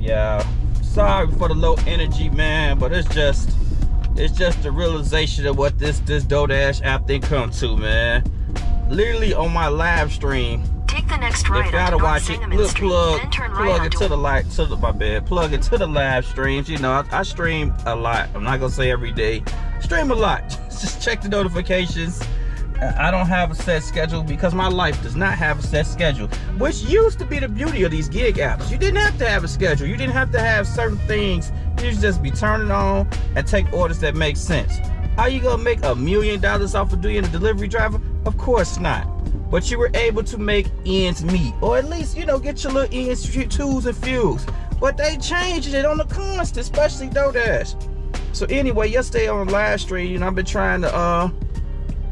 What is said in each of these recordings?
Yeah, sorry for the low energy, man, but it's just the realization of what this Doordash app thing come to, man. Literally on my live stream, take the next right if you gotta onto watch it, North Street, plug right it to the plug it to the live streams. You know, I stream a lot. I'm not gonna say every day, stream a lot. Just check the notifications. I don't have a set schedule because my life does not have a set schedule, which used to be the beauty of these gig apps. You didn't have to have a schedule. You didn't have to have certain things. You just be turning on and take orders that make sense. How you gonna make $1 million off of being a delivery driver? Of course not. But you were able to make ends meet, or at least, you know, get your little ends, twos and fews. But they changed it on the constant, especially Doordash. So anyway, yesterday on the live stream, you know, I've been trying to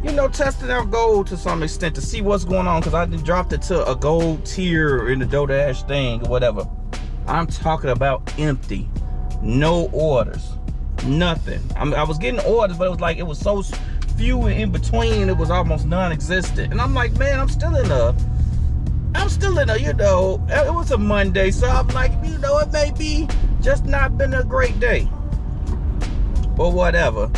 you know, testing out gold to some extent to see what's going on, because I done dropped it to a gold tier in the Doordash thing or whatever. I'm talking about empty, no orders, nothing. I was getting orders, but it was like, it was so few and in between, it was almost non-existent. And I'm like, man, I'm still in a, you know, it was a Monday, so I'm like, you know, it may be just not been a great day or whatever.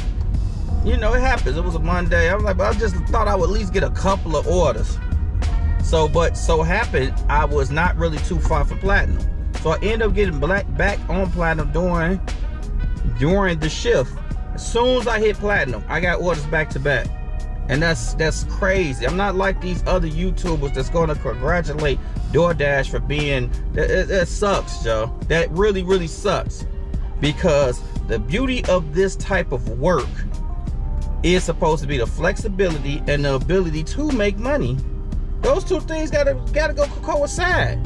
You know, it happens. It was a Monday. I was like, but I just thought I would at least get a couple of orders. But so happened, I was not really too far from platinum. So I ended up getting back on platinum during the shift. As soon as I hit platinum, I got orders back to back. And that's crazy. I'm not like these other YouTubers that's going to congratulate Doordash for being, it sucks, Joe. That really, really sucks. Because the beauty of this type of work is supposed to be the flexibility and the ability to make money. Those two things gotta go coincide,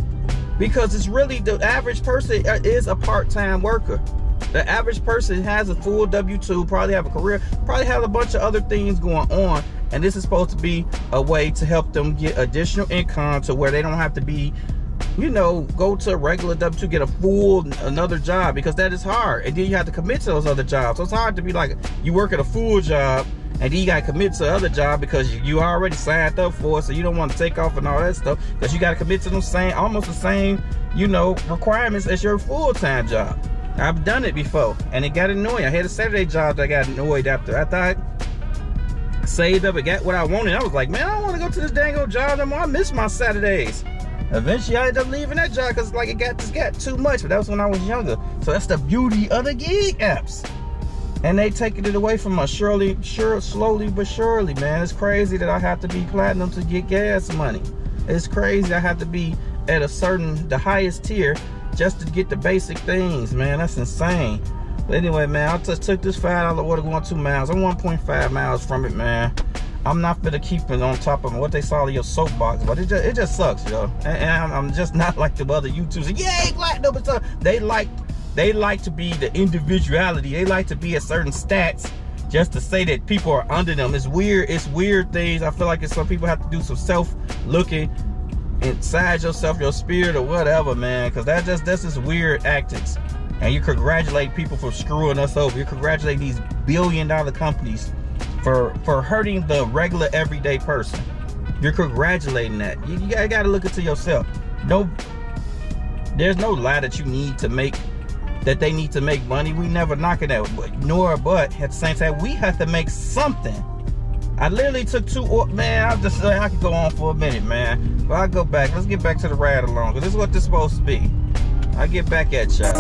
because it's really, the average person is a part-time worker. The average person has a full W-2, probably have a career, probably have a bunch of other things going on, and this is supposed to be a way to help them get additional income to where they don't have to be, you know, go to a regular W-2, get another job, because that is hard. And then you have to commit to those other jobs. So it's hard to be like, you work at a full job and then you got to commit to other job because you already signed up for it, so you don't want to take off and all that stuff, because you got to commit to them almost the same, you know, requirements as your full-time job. I've done it before and it got annoying. I had a Saturday job that I got annoyed after. I thought I saved up and got what I wanted. I was like, man, I don't want to go to this dang old job no more. I miss my Saturdays. Eventually I ended up leaving that job because like it just got too much, but that was when I was younger. So that's the beauty of the gig apps. And they taking it away from us slowly but surely, man. It's crazy that I have to be platinum to get gas money. It's crazy I have to be at the highest tier just to get the basic things, man. That's insane. But anyway, man, I just took this $5 order going 2 miles. I'm 1.5 miles from it, man. I'm not gonna keep it on top of what they saw in your soapbox, but it just sucks, yo. And I'm just not like the other YouTubers. Yay, platinum and stuff. They like to be the individuality. They like to be at certain stats just to say that people are under them. It's weird. It's weird things. I feel like some people have to do some self-looking inside yourself, your spirit, or whatever, man. Because that's just weird antics. And you congratulate people for screwing us over. You congratulate these billion-dollar companies for hurting the regular everyday person. You're congratulating that. You gotta look into yourself. No, there's no lie that you need to make, that they need to make money. We never knock it out, but at the same time, we have to make something. I literally took man, I could go on for a minute, man. But I'll go back. Let's get back to the ride along, because this is what this is supposed to be. I'll get back at y'all.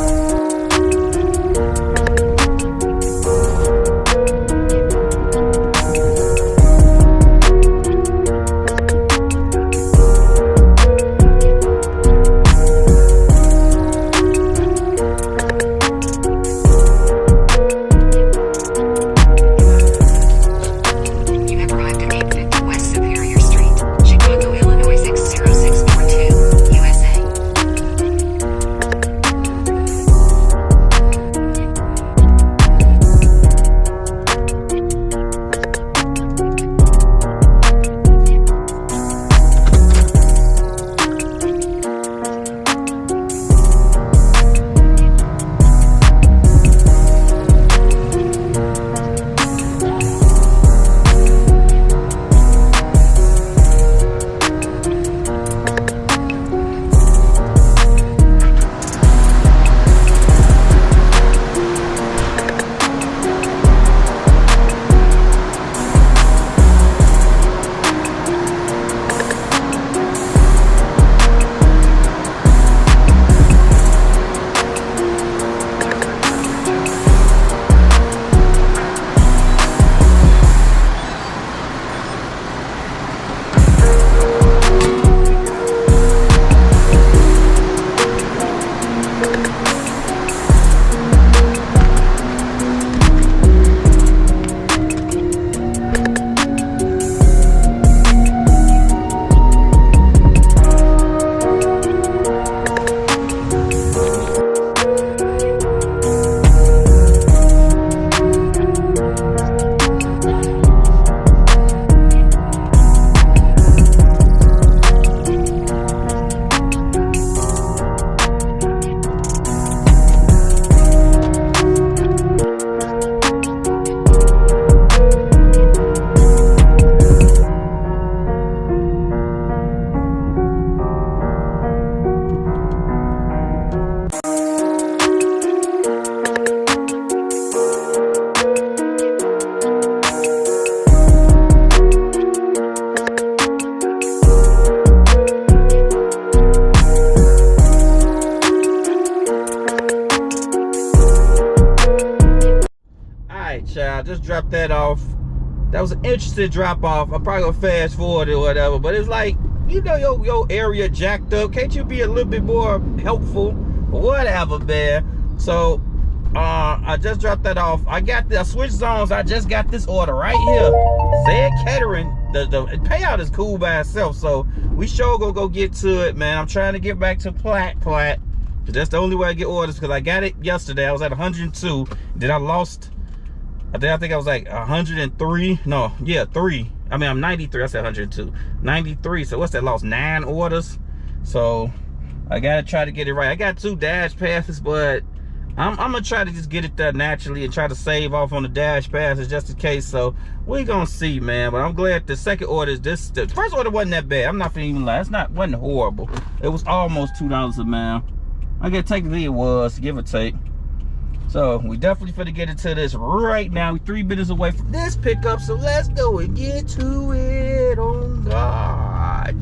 just dropped that off. That was an interesting drop off. I'm probably gonna fast forward or whatever, but it's like, you know, your area jacked up. Can't you be a little bit more helpful? Whatever, man. So I just dropped that off. I switched zones. I just got this order right here. Zed Catering. The payout is cool by itself, so we sure gonna go get to it, man. I'm trying to get back to Platt. That's the only way I get orders, because I got it yesterday. I was at 102. Then I lost. I think I was like 103. No, yeah, 3. I mean, I'm 93. I said 102. 93. So what's that? Lost 9 orders. So I gotta try to get it right. I got 2 Dash passes, but I'm gonna try to just get it there naturally and try to save off on the Dash passes just in case. So we're gonna see, man. But I'm glad the second order is this. The first order wasn't that bad. I'm not gonna even lie. Wasn't horrible. It was almost $2 a mile. I guess technically it was, give or take. So we definitely finna get into this right now. We're 3 minutes away from this pickup, so let's go and get to it. Oh God.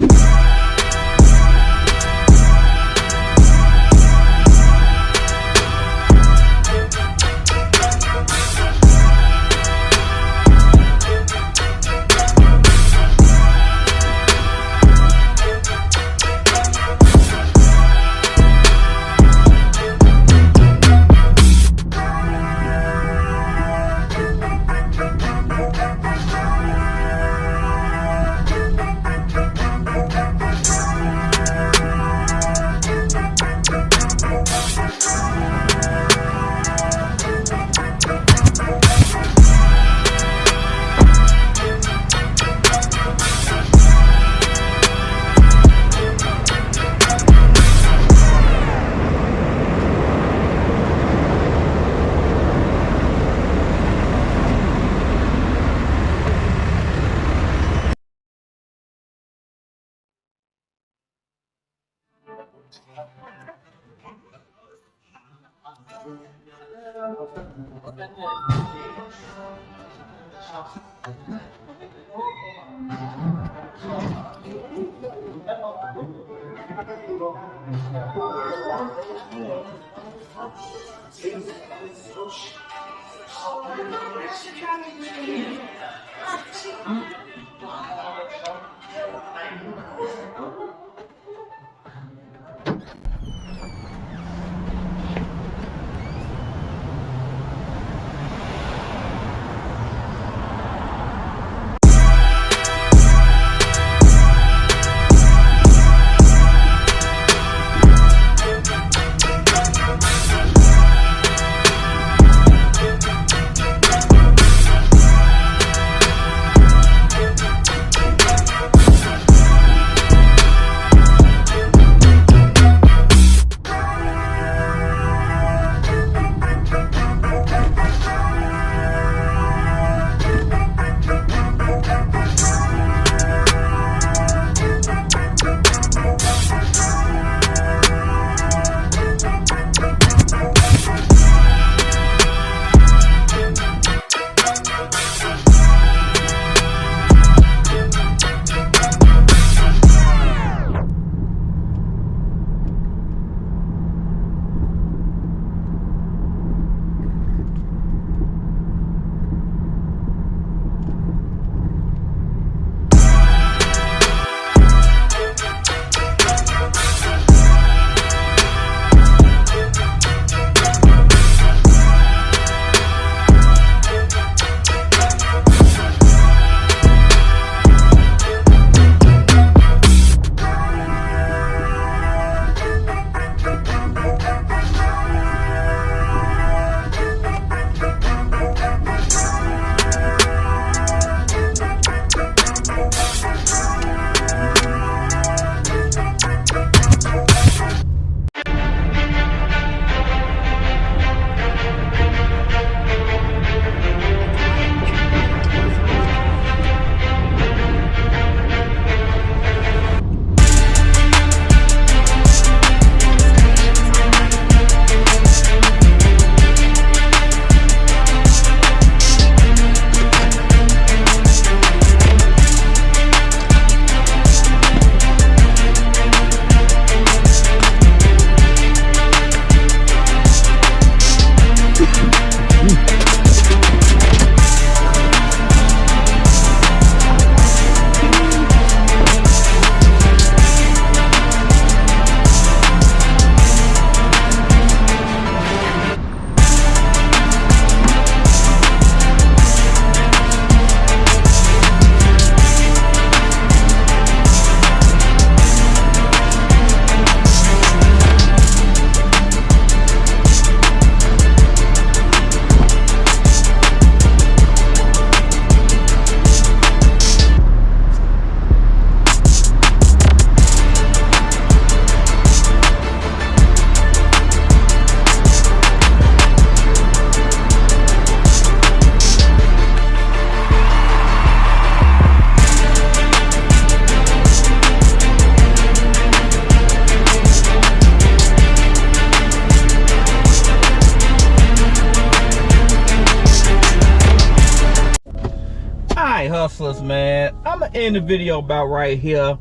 hustlers, man, I'm gonna end the video about right here.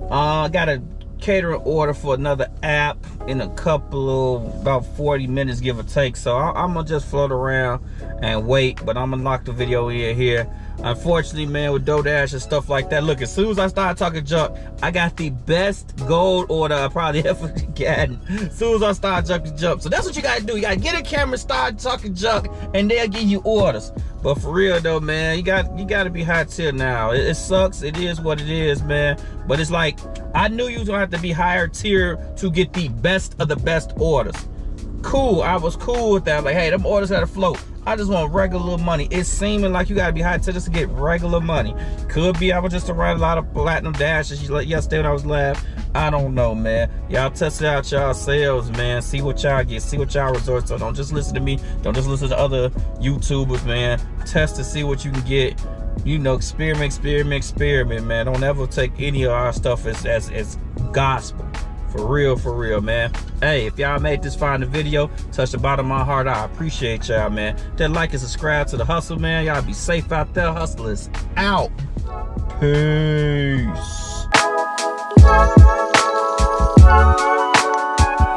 I got a catering order for another app in a couple of about 40 minutes, give or take. So I'm gonna just float around and wait, but I'm gonna lock the video in here. Unfortunately, man, with Doordash and stuff like that, look, as soon as I start talking junk, I got the best gold order I probably ever gotten. As soon as I start talking junk. So that's what you gotta do. You gotta get a camera, start talking junk, and they'll give you orders. But for real though, man, you gotta be high tier now. It sucks. It is what it is, man. But it's like, I knew you was gonna have to be higher tier to get the best of the best orders. Cool, I was cool with that. Like, hey, them orders had a float. I just want regular little money. It's seeming like you gotta be high tier just to get regular money. Could be I was just around a lot of platinum dashes yesterday when I was live. I don't know, man. Y'all test it out yourselves, man. See what y'all get. See what y'all resort to. Don't just listen to me. Don't just listen to other YouTubers, man. Test to see what you can get. You know, experiment, man. Don't ever take any of our stuff as gospel. For real, man. Hey, if y'all made this far in the video, touch the bottom of my heart, I appreciate y'all, man. That like and subscribe to the hustle, man. Y'all be safe out there. Hustlers out. Peace.